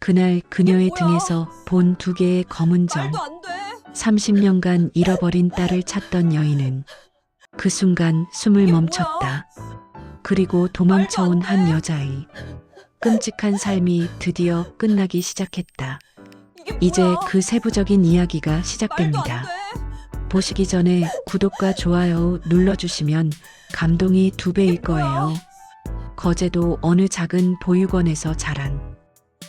그날 그녀의 뭐야? 등에서 본 두 개의 검은 점, 말도 안 돼. 30년간 잃어버린 딸을 찾던 여인은 그 순간 숨을 이게 멈췄다. 그리고 도망쳐온 말도 안 돼. 한 여자의 끔찍한 삶이 드디어 끝나기 시작했다. 이게 이제 뭐야? 그 세부적인 이야기가 말도 시작됩니다. 안 돼. 보시기 전에 구독과 좋아요 눌러주시면 감동이 2배일 거예요. 거제도 어느 작은 보육원에서 자란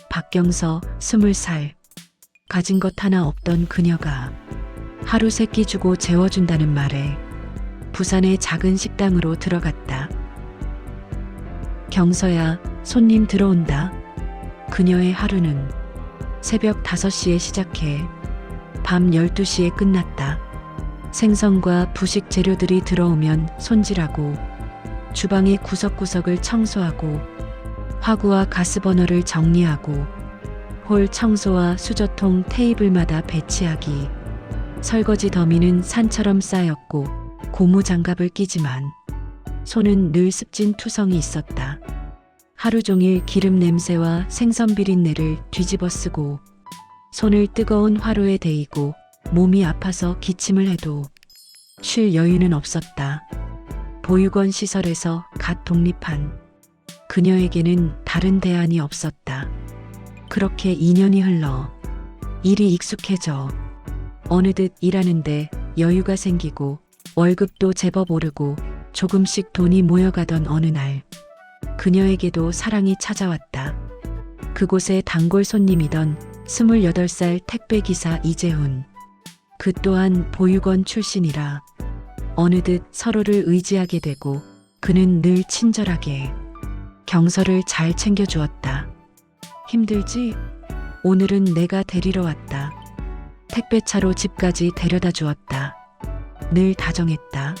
박경서 20살. 가진 것 하나 없던 그녀가 하루 3끼 주고 재워준다는 말에 부산의 작은 식당으로 들어갔다. 경서야, 손님 들어온다. 그녀의 하루는 새벽 5시에 시작해 밤 12시에 끝났다. 생선과 부식 재료들이 들어오면 손질하고 주방의 구석구석을 청소하고 화구와 가스버너를 정리하고 홀 청소와 수저통 테이블마다 배치하기. 설거지 더미는 산처럼 쌓였고 고무장갑을 끼지만 손은 늘 습진 투성이 있었다. 하루 종일 기름 냄새와 생선 비린내를 뒤집어 쓰고 손을 뜨거운 화로에 데이고 몸이 아파서 기침을 해도 쉴 여유는 없었다. 보육원 시설에서 갓 독립한 그녀에게는 다른 대안이 없었다. 그렇게 2년이 흘러 일이 익숙해져 어느덧 일하는데 여유가 생기고 월급도 제법 오르고 조금씩 돈이 모여가던 어느 날 그녀에게도 사랑이 찾아왔다. 그곳의 단골 손님이던 28살 택배기사 이재훈. 그 또한 보육원 출신이라 어느덧 서로를 의지하게 되고 그는 늘 친절하게 경서를 잘 챙겨주었다. 힘들지? 오늘은 내가 데리러 왔다. 택배차로 집까지 데려다 주었다. 늘 다정했다.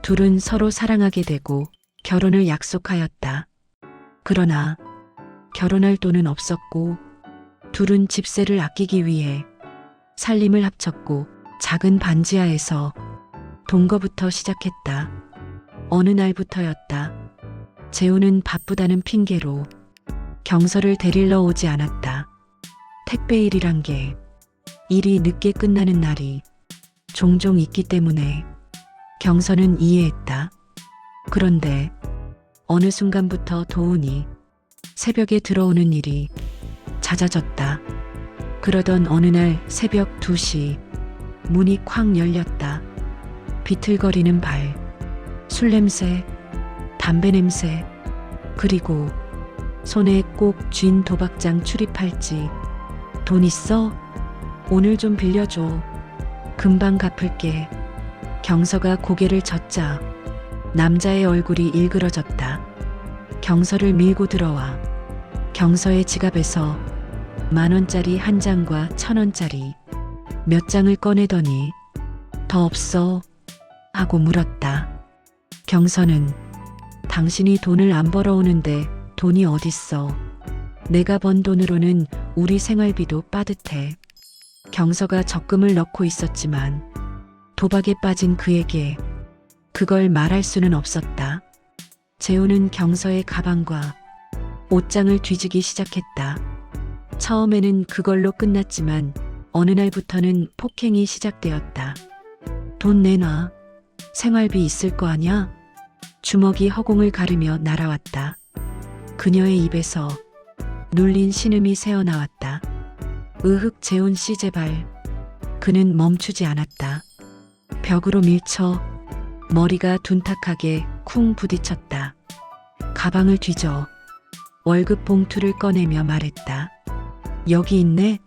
둘은 서로 사랑하게 되고 결혼을 약속하였다. 그러나 결혼할 돈은 없었고 둘은 집세를 아끼기 위해 살림을 합쳤고 작은 반지하에서 동거부터 시작했다. 어느 날부터였다. 재우는 바쁘다는 핑계로 경서를 데리러 오지 않았다. 택배 일이란 게 일이 늦게 끝나는 날이 종종 있기 때문에 경서는 이해했다. 그런데 어느 순간부터 도훈이 새벽에 들어오는 일이 잦아졌다. 그러던 어느 날 새벽 2시 문이 쾅 열렸다. 비틀거리는 발, 술 냄새, 담배 냄새, 그리고 손에 꼭 쥔 도박장 출입할지. 돈 있어? 오늘 좀 빌려줘. 금방 갚을게. 경서가 고개를 젓자 남자의 얼굴이 일그러졌다. 경서를 밀고 들어와 경서의 지갑에서 10,000원짜리 한 장과 1,000원짜리 몇 장을 꺼내더니 더 없어? 하고 물었다. 경서는 당신이 돈을 안 벌어오는데 돈이 어딨어? 내가 번 돈으로는 우리 생활비도 빠듯해. 경서가 적금을 넣고 있었지만 도박에 빠진 그에게 그걸 말할 수는 없었다. 재우는 경서의 가방과 옷장을 뒤지기 시작했다. 처음에는 그걸로 끝났지만 어느 날부터는 폭행이 시작되었다. 돈 내놔. 생활비 있을 거 아냐? 주먹이 허공을 가르며 날아왔다. 그녀의 입에서 눌린 신음이 새어나왔다. 으흑 재훈 씨 제발. 그는 멈추지 않았다. 벽으로 밀쳐 머리가 둔탁하게 쿵 부딪혔다. 가방을 뒤져 월급 봉투를 꺼내며 말했다. 여기 있네.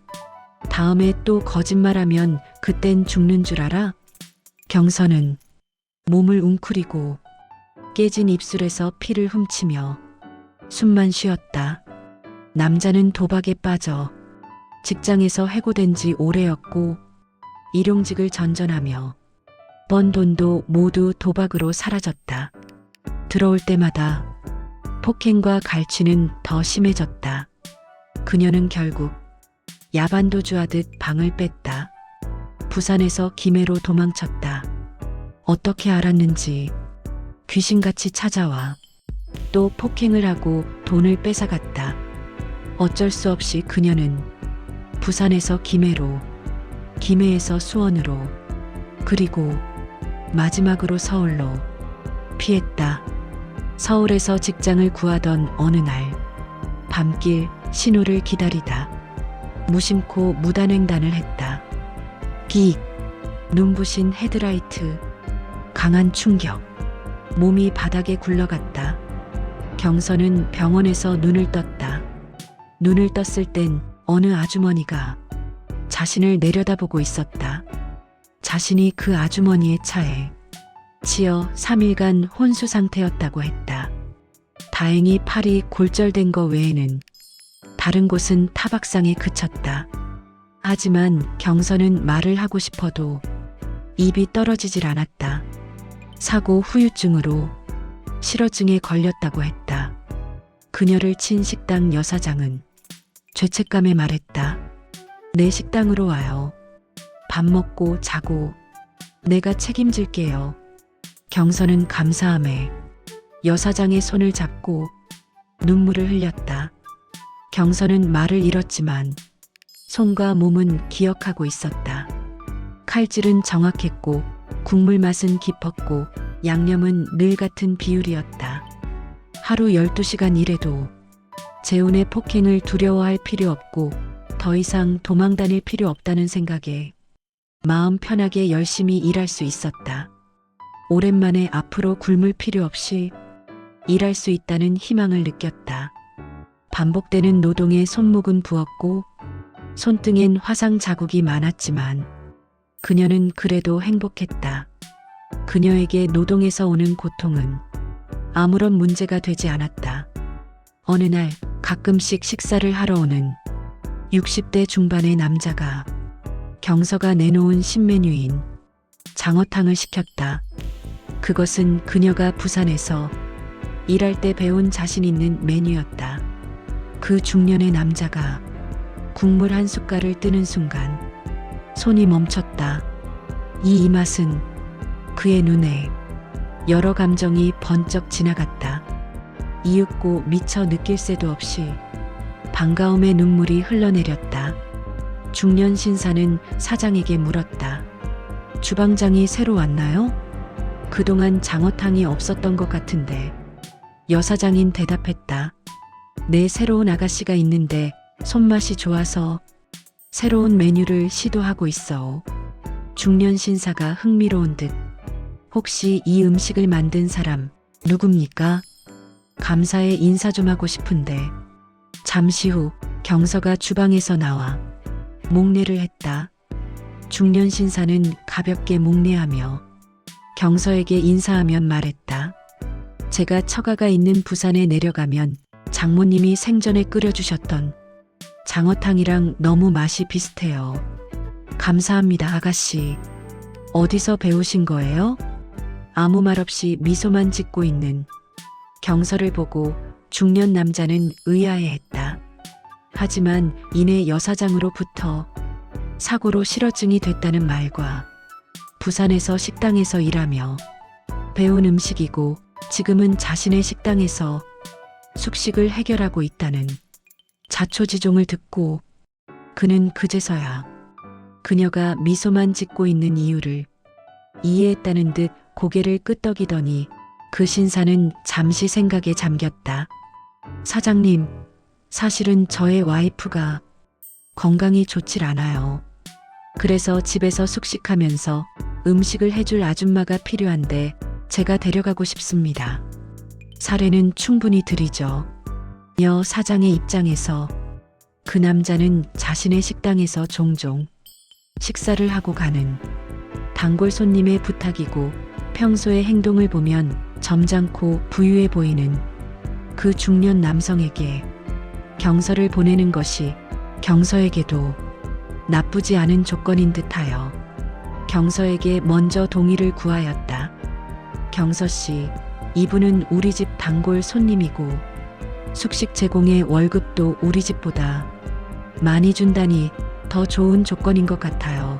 다음에 또 거짓말하면 그땐 죽는 줄 알아? 경서는 몸을 웅크리고 깨진 입술에서 피를 훔치며 숨만 쉬었다. 남자는 도박에 빠져 직장에서 해고된 지 오래였고 일용직을 전전하며 번 돈도 모두 도박으로 사라졌다. 들어올 때마다 폭행과 갈취는 더 심해졌다. 그녀는 결국 야반도주하듯 방을 뺐다. 부산에서 김해로 도망쳤다. 어떻게 알았는지 귀신같이 찾아와 또 폭행을 하고 돈을 뺏어갔다. 어쩔 수 없이 그녀는 부산에서 김해로, 김해에서 수원으로, 그리고 마지막으로 서울로 피했다. 서울에서 직장을 구하던 어느 날 밤길 신호를 기다리다 무심코 무단횡단을 했다. 기 눈부신 헤드라이트, 강한 충격, 몸이 바닥에 굴러갔다. 경서는 병원에서 눈을 떴다. 눈을 떴을 땐 어느 아주머니가 자신을 내려다보고 있었다. 자신이 그 아주머니의 차에 치여 3일간 혼수 상태였다고 했다. 다행히 팔이 골절된 거 외에는 다른 곳은 타박상에 그쳤다. 하지만 경서는 말을 하고 싶어도 입이 떨어지질 않았다. 사고 후유증으로 실어증에 걸렸다고 했다. 그녀를 친 식당 여사장은 죄책감에 말했다. 내 식당으로 와요. 밥 먹고 자고 내가 책임질게요. 경서는 감사함에 여사장의 손을 잡고 눈물을 흘렸다. 경서는 말을 잃었지만 손과 몸은 기억하고 있었다. 칼질은 정확했고 국물 맛은 깊었고 양념은 늘 같은 비율이었다. 하루 12시간 일해도 재혼의 폭행을 두려워할 필요 없고 더 이상 도망 다닐 필요 없다는 생각에 마음 편하게 열심히 일할 수 있었다. 오랜만에 앞으로 굶을 필요 없이 일할 수 있다는 희망을 느꼈다. 반복되는 노동에 손목은 부었고 손등엔 화상 자국이 많았지만 그녀는 그래도 행복했다. 그녀에게 노동에서 오는 고통은 아무런 문제가 되지 않았다. 어느 날 가끔씩 식사를 하러 오는 60대 중반의 남자가 경서가 내놓은 신메뉴인 장어탕을 시켰다. 그것은 그녀가 부산에서 일할 때 배운 자신 있는 메뉴였다. 그 중년의 남자가 국물 한 숟갈을 뜨는 순간 손이 멈췄다. 이 맛은 그의 눈에 여러 감정이 번쩍 지나갔다. 이윽고 미처 느낄 새도 없이 반가움의 눈물이 흘러내렸다. 중년 신사는 사장에게 물었다. 주방장이 새로 왔나요? 그동안 장어탕이 없었던 것 같은데. 여사장인 대답했다. 네, 새로운 아가씨가 있는데 손맛이 좋아서 새로운 메뉴를 시도하고 있어. 중년 신사가 흥미로운 듯 혹시 이 음식을 만든 사람 누굽니까? 감사의 인사 좀 하고 싶은데. 잠시 후 경서가 주방에서 나와 목례를 했다. 중년 신사는 가볍게 목례하며 경서에게 인사하면 말했다. 제가 처가가 있는 부산에 내려가면 장모님이 생전에 끓여주셨던 장어탕이랑 너무 맛이 비슷해요. 감사합니다, 아가씨. 어디서 배우신 거예요? 아무 말 없이 미소만 짓고 있는 경서를 보고 중년 남자는 의아해했다. 하지만 이내 여사장으로부터 사고로 실어증이 됐다는 말과 부산에서 식당에서 일하며 배운 음식이고 지금은 자신의 식당에서 숙식을 해결하고 있다는 자초지종을 듣고 그는 그제서야 그녀가 미소만 짓고 있는 이유를 이해했다는 듯 고개를 끄덕이더니 그 신사는 잠시 생각에 잠겼다. 사장님, 사실은 저의 와이프가 건강이 좋질 않아요. 그래서 집에서 숙식하면서 음식을 해줄 아줌마가 필요한데 제가 데려가고 싶습니다. 사례는 충분히 드리죠. 여 사장의 입장에서 그 남자는 자신의 식당에서 종종 식사를 하고 가는 단골 손님의 부탁이고 평소의 행동을 보면 점잖고 부유해 보이는 그 중년 남성에게 경서를 보내는 것이 경서에게도 나쁘지 않은 조건인 듯하여 경서에게 먼저 동의를 구하였다. 경서 씨, 이분은 우리 집 단골 손님이고 숙식 제공의 월급도 우리 집보다 많이 준다니 더 좋은 조건인 것 같아요.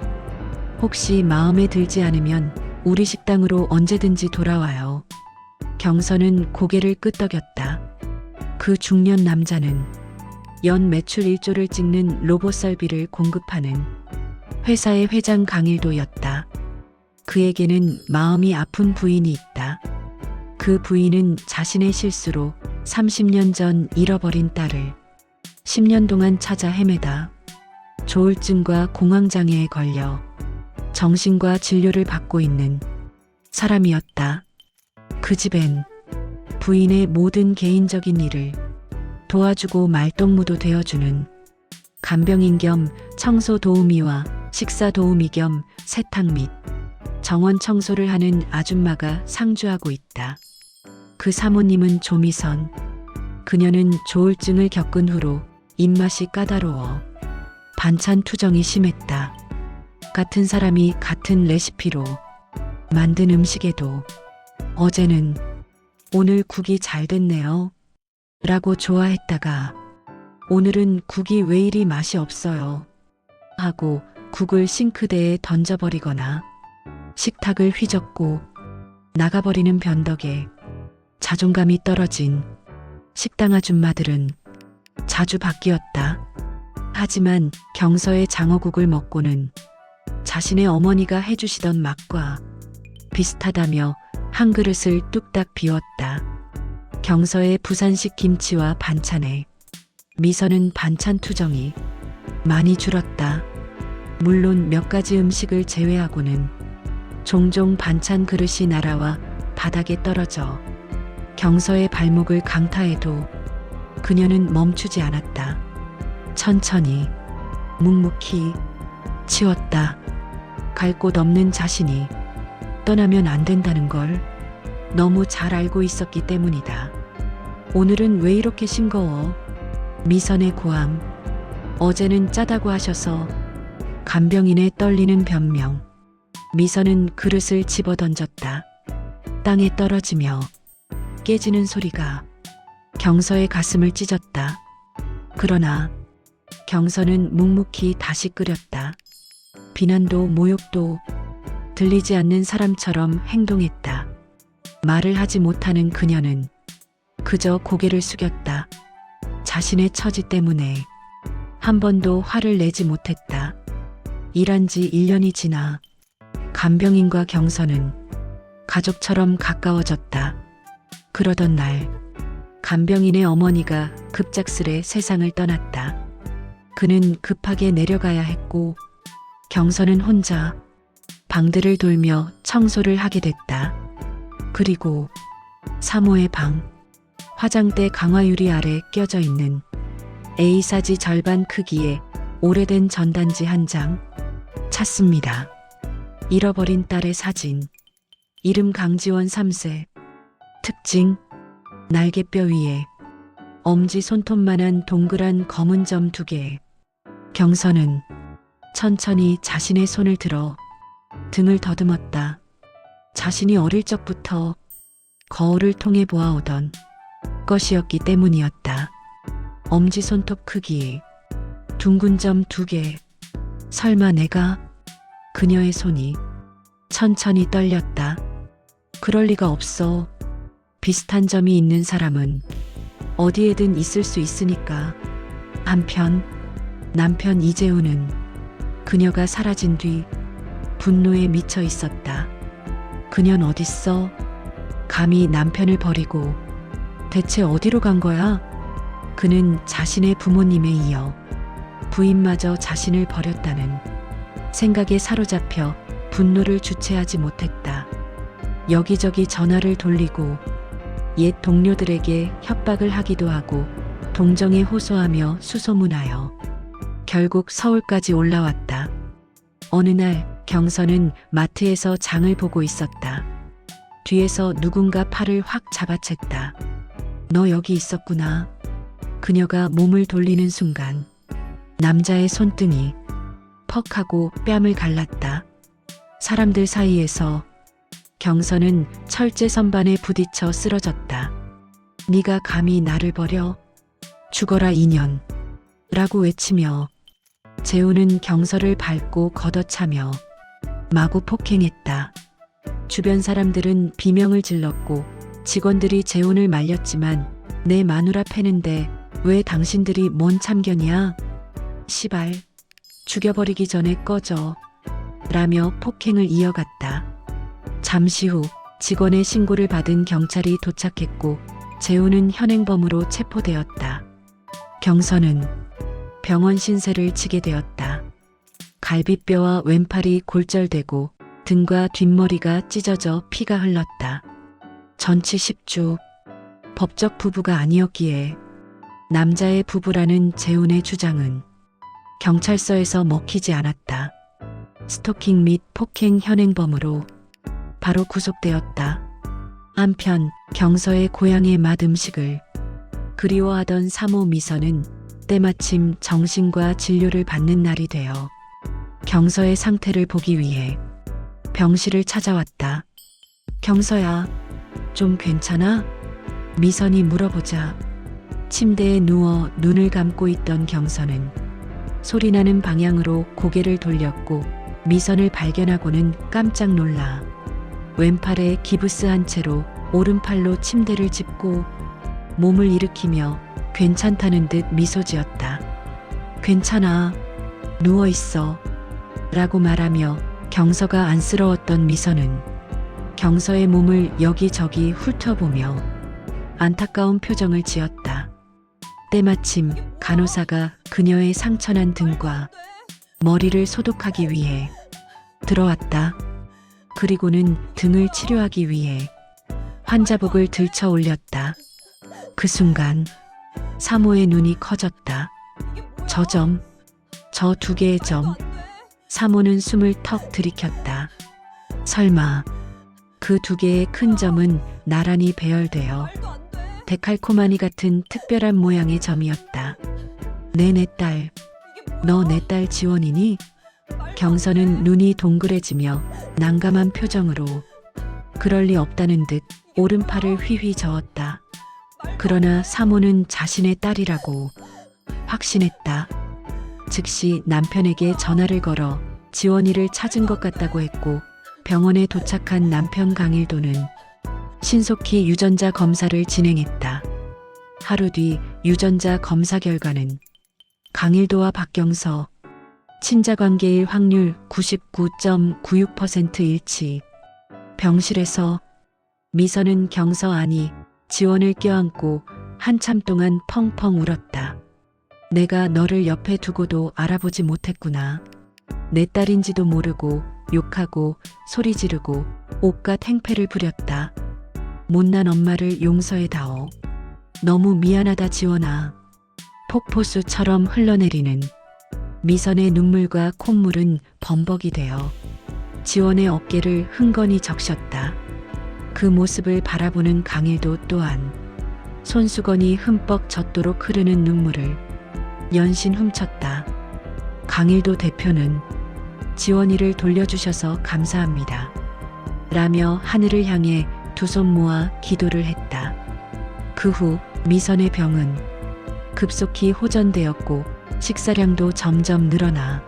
혹시 마음에 들지 않으면 우리 식당으로 언제든지 돌아와요. 경서는 고개를 끄덕였다. 그 중년 남자는 연 매출 1조를 찍는 로봇 설비를 공급하는 회사의 회장 강일도였다. 그에게는 마음이 아픈 부인이 있다. 그 부인은 자신의 실수로 30년 전 잃어버린 딸을 10년 동안 찾아 헤매다 조울증과 공황장애에 걸려 정신과 진료를 받고 있는 사람이었다. 그 집엔 부인의 모든 개인적인 일을 도와주고 말동무도 되어주는 간병인 겸 청소 도우미와 식사 도우미 겸 세탁 및 정원 청소를 하는 아줌마가 상주하고 있다. 그 사모님은 조미선. 그녀는 조울증을 겪은 후로 입맛이 까다로워 반찬 투정이 심했다. 같은 사람이 같은 레시피로 만든 음식에도 어제는 오늘 국이 잘 됐네요 라고 좋아했다가 오늘은 국이 왜 이리 맛이 없어요 하고 국을 싱크대에 던져버리거나 식탁을 휘젓고 나가버리는 변덕에 자존감이 떨어진 식당 아줌마들은 자주 바뀌었다. 하지만 경서의 장어국을 먹고는 자신의 어머니가 해주시던 맛과 비슷하다며 한 그릇을 뚝딱 비웠다. 경서의 부산식 김치와 반찬에 미선은 반찬 투정이 많이 줄었다. 물론 몇 가지 음식을 제외하고는 종종 반찬 그릇이 날아와 바닥에 떨어져 경서의 발목을 강타해도 그녀는 멈추지 않았다. 천천히 묵묵히 치웠다. 갈 곳 없는 자신이 떠나면 안 된다는 걸 너무 잘 알고 있었기 때문이다. 오늘은 왜 이렇게 싱거워? 미선의 고함. 어제는 짜다고 하셔서 간병인의 떨리는 변명. 미선은 그릇을 집어던졌다. 땅에 떨어지며 깨지는 소리가 경서의 가슴을 찢었다. 그러나 경서는 묵묵히 다시 끓였다. 비난도 모욕도 들리지 않는 사람처럼 행동했다. 말을 하지 못하는 그녀는 그저 고개를 숙였다. 자신의 처지 때문에 한 번도 화를 내지 못했다. 일한 지 1년이 지나 간병인과 경서는 가족처럼 가까워졌다. 그러던 날 간병인의 어머니가 급작스레 세상을 떠났다. 그는 급하게 내려가야 했고 경서는 혼자 방들을 돌며 청소를 하게 됐다. 그리고 사모의 방, 화장대 강화유리 아래 껴져 있는 A사지 절반 크기의 오래된 전단지 한 장 찾습니다. 잃어버린 딸의 사진. 이름 강지원 3세. 특징, 날개뼈 위에 엄지 손톱만한 동그란 검은 점 2개. 경서는 천천히 자신의 손을 들어 등을 더듬었다. 자신이 어릴 적부터 거울을 통해 보아오던 것이었기 때문이었다. 엄지손톱 크기, 둥근 점 2개. 설마 내가? 그녀의 손이 천천히 떨렸다. 그럴 리가 없어. 비슷한 점이 있는 사람은 어디에든 있을 수 있으니까. 한편 남편 이재우는 그녀가 사라진 뒤 분노에 미쳐 있었다. 그년 어딨어? 감히 남편을 버리고 대체 어디로 간 거야? 그는 자신의 부모님에 이어 부인마저 자신을 버렸다는 생각에 사로잡혀 분노를 주체하지 못했다. 여기저기 전화를 돌리고 옛 동료들에게 협박을 하기도 하고 동정에 호소하며 수소문하여 결국 서울까지 올라왔다. 어느 날 경서는 마트에서 장을 보고 있었다. 뒤에서 누군가 팔을 확 잡아챘다. 너 여기 있었구나. 그녀가 몸을 돌리는 순간 남자의 손등이 퍽 하고 뺨을 갈랐다. 사람들 사이에서 경서는 철제 선반에 부딪혀 쓰러졌다. 네가 감히 나를 버려? 죽어라 인연! 라고 외치며 재우는 경서를 밟고 걷어차며 마구 폭행했다. 주변 사람들은 비명을 질렀고 직원들이 재훈을 말렸지만 내 마누라 패는데 왜 당신들이 뭔 참견이야? 시발. 죽여버리기 전에 꺼져. 라며 폭행을 이어갔다. 잠시 후 직원의 신고를 받은 경찰이 도착했고 재우는 현행범으로 체포되었다. 경서는 병원 신세를 지게 되었다. 갈비뼈와 왼팔이 골절되고 등과 뒷머리가 찢어져 피가 흘렀다. 전치 10주. 법적 부부가 아니었기에 남자의 부부라는 재훈의 주장은 경찰서에서 먹히지 않았다. 스토킹 및 폭행 현행범으로 바로 구속되었다. 한편 경서의 고향의 맛 음식을 그리워하던 사모 미선은 때마침 정신과 진료를 받는 날이 되어 경서의 상태를 보기 위해 병실을 찾아왔다. 경서야, 좀 괜찮아? 미선이 물어보자 침대에 누워 눈을 감고 있던 경서는 소리나는 방향으로 고개를 돌렸고 미선을 발견하고는 깜짝 놀라 왼팔에 기부스한 채로 오른팔로 침대를 짚고 몸을 일으키며 괜찮다는 듯 미소 지었다. 괜찮아. 누워있어. 라고 말하며 경서가 안쓰러웠던 미선은 경서의 몸을 여기저기 훑어보며 안타까운 표정을 지었다. 때마침 간호사가 그녀의 상처난 등과 머리를 소독하기 위해 들어왔다. 그리고는 등을 치료하기 위해 환자복을 들쳐 올렸다. 그 순간 사모의 눈이 커졌다. 저 점, 저 두 개의 점. 사모는 숨을 턱 들이켰다. 설마 그 두 개의 큰 점은 나란히 배열되어 데칼코마니 같은 특별한 모양의 점이었다. 내 딸. 너 내 딸 지원이니? 경서는 눈이 동그래지며 난감한 표정으로 그럴 리 없다는 듯 오른팔을 휘휘 저었다. 그러나 사모는 자신의 딸이라고 확신했다. 즉시 남편에게 전화를 걸어 지원이를 찾은 것 같다고 했고 병원에 도착한 남편 강일도는 신속히 유전자 검사를 진행했다. 하루 뒤 유전자 검사 결과는 강일도와 박경서 친자관계일 확률 99.96% 일치. 병실에서 미선은 경서 안이 지원을 껴안고 한참 동안 펑펑 울었다. 내가 너를 옆에 두고도 알아보지 못했구나. 내 딸인지도 모르고 욕하고 소리 지르고 옷갓 행패를 부렸다. 못난 엄마를 용서해다오. 너무 미안하다 지원아. 폭포수처럼 흘러내리는 미선의 눈물과 콧물은 범벅이 되어 지원의 어깨를 흥건히 적셨다. 그 모습을 바라보는 강일도 또한 손수건이 흠뻑 젖도록 흐르는 눈물을 연신 훔쳤다. 강일도 대표는 지원이를 돌려주셔서 감사합니다. 라며 하늘을 향해 두 손 모아 기도를 했다. 그 후 미선의 병은 급속히 호전되었고 식사량도 점점 늘어나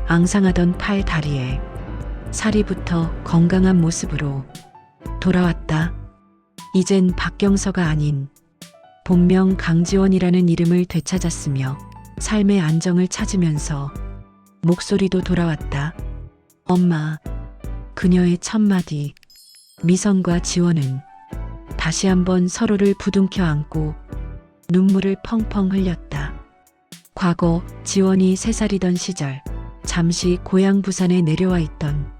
앙상하던 팔 다리에 살이 붙어 건강한 모습으로 돌아왔다. 이젠 박경서가 아닌 본명 강지원이라는 이름을 되찾았으며 삶의 안정을 찾으면서 목소리도 돌아왔다. 엄마. 그녀의 첫마디. 미선과 지원은 다시 한번 서로를 부둥켜 안고 눈물을 펑펑 흘렸다. 과거 지원이 3살이던 시절 잠시 고향 부산에 내려와 있던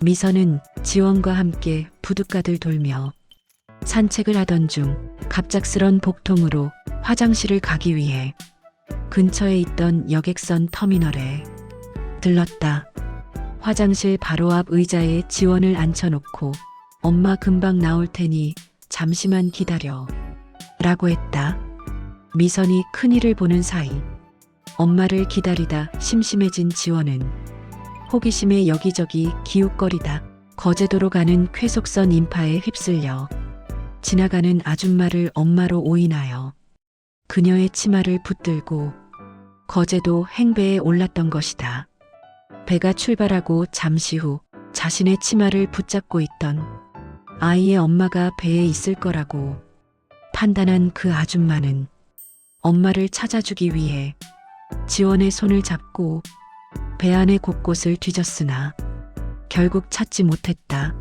미선은 지원과 함께 부둣가들 돌며 산책을 하던 중 갑작스런 복통으로 화장실을 가기 위해 근처에 있던 여객선 터미널에 들렀다. 화장실 바로 앞 의자에 지원을 앉혀놓고 엄마 금방 나올 테니 잠시만 기다려 라고 했다. 미선이 큰일을 보는 사이 엄마를 기다리다 심심해진 지원은 호기심에 여기저기 기웃거리다 거제도로 가는 쾌속선 인파에 휩쓸려 지나가는 아줌마를 엄마로 오인하여 그녀의 치마를 붙들고 거제도 행배에 올랐던 것이다. 배가 출발하고 잠시 후 자신의 치마를 붙잡고 있던 아이의 엄마가 배에 있을 거라고 판단한 그 아줌마는 엄마를 찾아주기 위해 지원의 손을 잡고 배 안의 곳곳을 뒤졌으나 결국 찾지 못했다.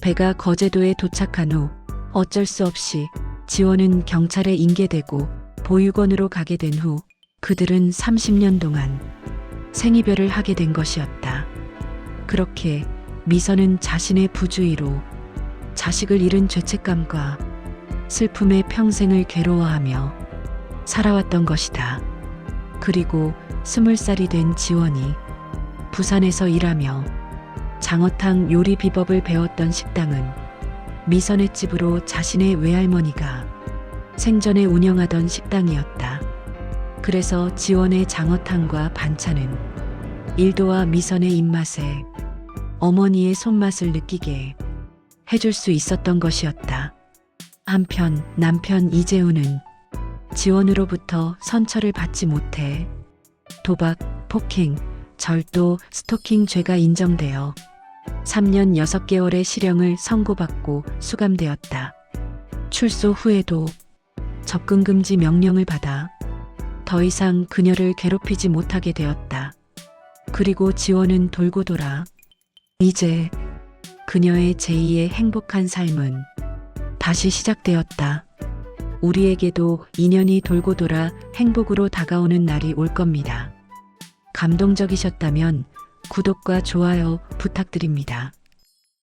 배가 거제도에 도착한 후 어쩔 수 없이 지원은 경찰에 인계되고 보육원으로 가게 된 후 그들은 30년 동안 생이별을 하게 된 것이었다. 그렇게 미선은 자신의 부주의로 자식을 잃은 죄책감과 슬픔에 평생을 괴로워하며 살아왔던 것이다. 그리고 20살이 된 지원이 부산에서 일하며 장어탕 요리 비법을 배웠던 식당은 미선의 집으로 자신의 외할머니가 생전에 운영하던 식당이었다. 그래서 지원의 장어탕과 반찬은 일도와 미선의 입맛에 어머니의 손맛을 느끼게 해줄 수 있었던 것이었다. 한편 남편 이재우는 지원으로부터 선처를 받지 못해 도박, 폭행, 절도, 스토킹 죄가 인정되어 3년 6개월의 실형을 선고받고 수감되었다. 출소 후에도 접근금지 명령을 받아 더 이상 그녀를 괴롭히지 못하게 되었다. 그리고 지원은 돌고 돌아 이제 그녀의 제2의 행복한 삶은 다시 시작되었다. 우리에게도 인연이 돌고 돌아 행복으로 다가오는 날이 올 겁니다. 감동적이셨다면 구독과 좋아요 부탁드립니다.